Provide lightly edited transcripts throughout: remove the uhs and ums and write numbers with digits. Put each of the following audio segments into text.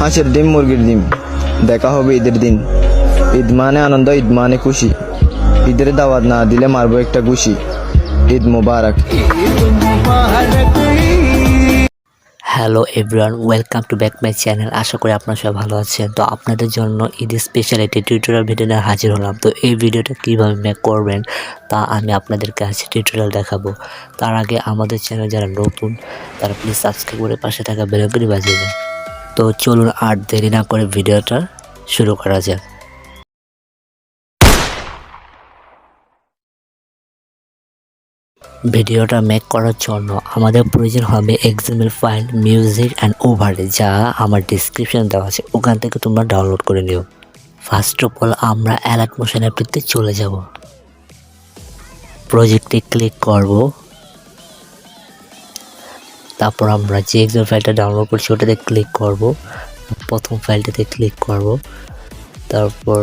হাঁসের ডিম মুরগির ডিম, দেখা হবে ঈদের দিন। ঈদ মানে আনন্দ, ঈদ মানে খুশি, ঈদের দাওয়াত না দিলে মারবো একটা ঘুষি। ঈদ মুবারক। Hello everyone, welcome to back my channel. আশা করি আপনারা সবাই ভালো আছেন। তো আপনাদের জন্য ঈদ স্পেশাল একটি টিউটোরিয়াল ভিডিও নিয়ে হাজির হলাম। তো এই ভিডিওটা কীভাবে মেক করবেন তা আমি আপনাদেরকে আজকে টিউটোরিয়াল দেখাবো। তার আগে আমাদের চ্যানেল যারা নতুন তারা প্লিজ সাবস্ক্রাইব করে পাশে থাকা বেল আইকনটি বাজিয়ে দেন। তো চলুন আর দেরি না করে ভিডিওটা শুরু করা যাক। ভিডিওটা মেক করার জন্য আমাদের প্রয়োজন হবে XML file, music and overlay, যা আমার ডিসক্রিপশন দেওয়া আছে, ওখান থেকে তোমরা ডাউনলোড করে নিও। ফার্স্ট অফ অল আমরা অ্যালাইট মোশন অ্যাপটিতে চলে যাব। প্রজেক্টে ক্লিক করব, তারপর আমরা যে XML ফাইলটা ডাউনলোড করছি ওটাতে ক্লিক করব। প্রথম ফাইলটাতে ক্লিক করব, তারপর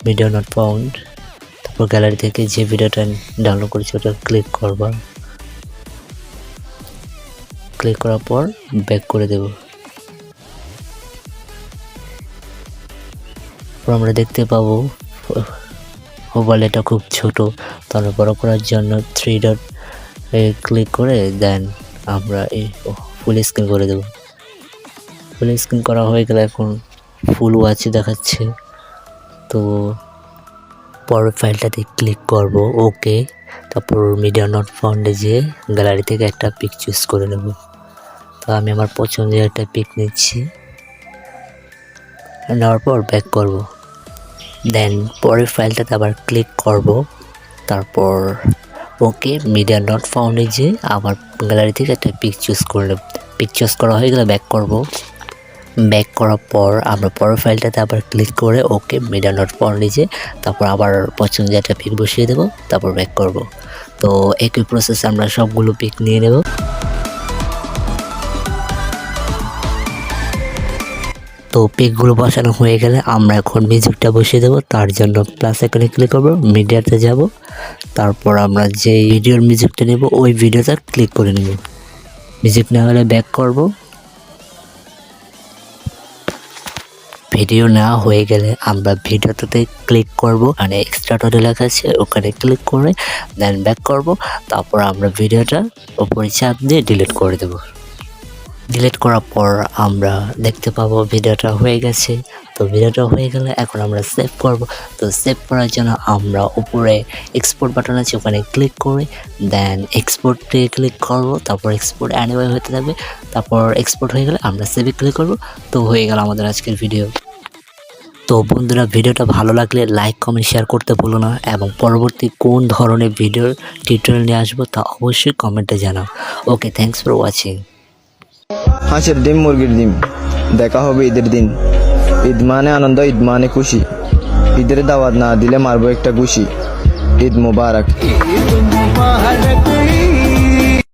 ভিডিও নট ফাউন্ড, তারপর গ্যালারি থেকে যে ভিডিওটা ডাউনলোড করেছি ওটা ক্লিক করব। ক্লিক করার পর ব্যাক করে দেব। আমরা দেখতে পাবো ওভারলেটা খুব ছোট, তাহলে বড় করার জন্য 3 ডট ক্লিক করে দেন আমরা এই ফুল স্ক্রিন করে দেব। ফুল স্ক্রিন করা হয়ে গেলে এখন ফুল ওয়াচ দেখাচ্ছে। তো পরের ফাইলটাতে ক্লিক করব, ওকে। তারপর মিডিয়া নট ফাউন্ডে যেয়ে গ্যালারি থেকে একটা পিক চুজ করে নেব। তো আমি আমার পছন্দের একটা পিক নিচ্ছি, নেওয়ার পর ব্যাক করব। দেন পরের ফাইলটাতে আবার ক্লিক করব, তারপর ওকে মিডিয়া নট ফাউন্ডে যেয়ে আবার গ্যালারি থেকে একটা পিক চুজ করে নেব। পিক চুজ করা হয়ে গেলে ব্যাক করব। ব্যাক করার পর আমরা পরের ফাইলটাতে আবার ক্লিক করে ওকে মিডিয়া নট ফাউন্ডে যেয়ে তারপর আবার পছন্দের একটা পিক বসিয়ে দেব, তারপর ব্যাক করব। তো একই প্রসেসে আমরা সবগুলো পিক নিয়ে নেব। তো পিকগুলো বসানো হয়ে গেলে আমরা এখন মিউজিকটা বসিয়ে দেবো। তার জন্য প্লাস আইকনে ক্লিক করব, মিডিয়াতে যাব, তারপর আমরা যে ভিডিওর মিউজিকটা নেব ওই ভিডিওটা ক্লিক করে নেব। মিউজিক না হলে ব্যাক করব। ভিডিও না হয়ে গেলে আমরা ভিডিওটাতে ক্লিক করব, মানে এক্সট্রা টোটাল লেখা আছে ওখানে ক্লিক করে দেন ব্যাক করব। তারপর আমরা ভিডিওটা উপরে চাপ দিয়ে ডিলিট করে দেব। ডিলিট করার পর আমরা দেখতে পাবো ভিডিওটা হয়ে গেছে। তো ভিডিওটা হয়ে গেলে এখন আমরা সেভ করব। তো সেভ করার জন্য আমরা উপরে এক্সপোর্ট বাটন আছে ওখানে ক্লিক করে দেন এক্সপোর্টে ক্লিক করব। তারপর এক্সপোর্ট অ্যানিওয়ে হতে থাকবে। তারপর এক্সপোর্ট হয়ে গেলে আমরা সেভে ক্লিক করব। তো হয়ে গেল আমাদের আজকের ভিডিও। তো বন্ধুরা, ভিডিওটা ভালো লাগলে লাইক কমেন্ট শেয়ার করতে ভুলো না, এবং পরবর্তী কোন ধরনের ভিডিওর টিউটোরিয়াল নিয়ে আসবো তা অবশ্যই কমেন্টে জানাও। ওকে, থ্যাঙ্কস ফর ওয়াচিং। হাঁসের ডিম মুরগির ডিম, দেখা হবে ঈদের দিন। ঈদ মানে আনন্দ, ঈদ মানে খুশি, ঈদের দাওয়াত না দিলে মারবো একটা ঘুষি। ঈদ মুবারক।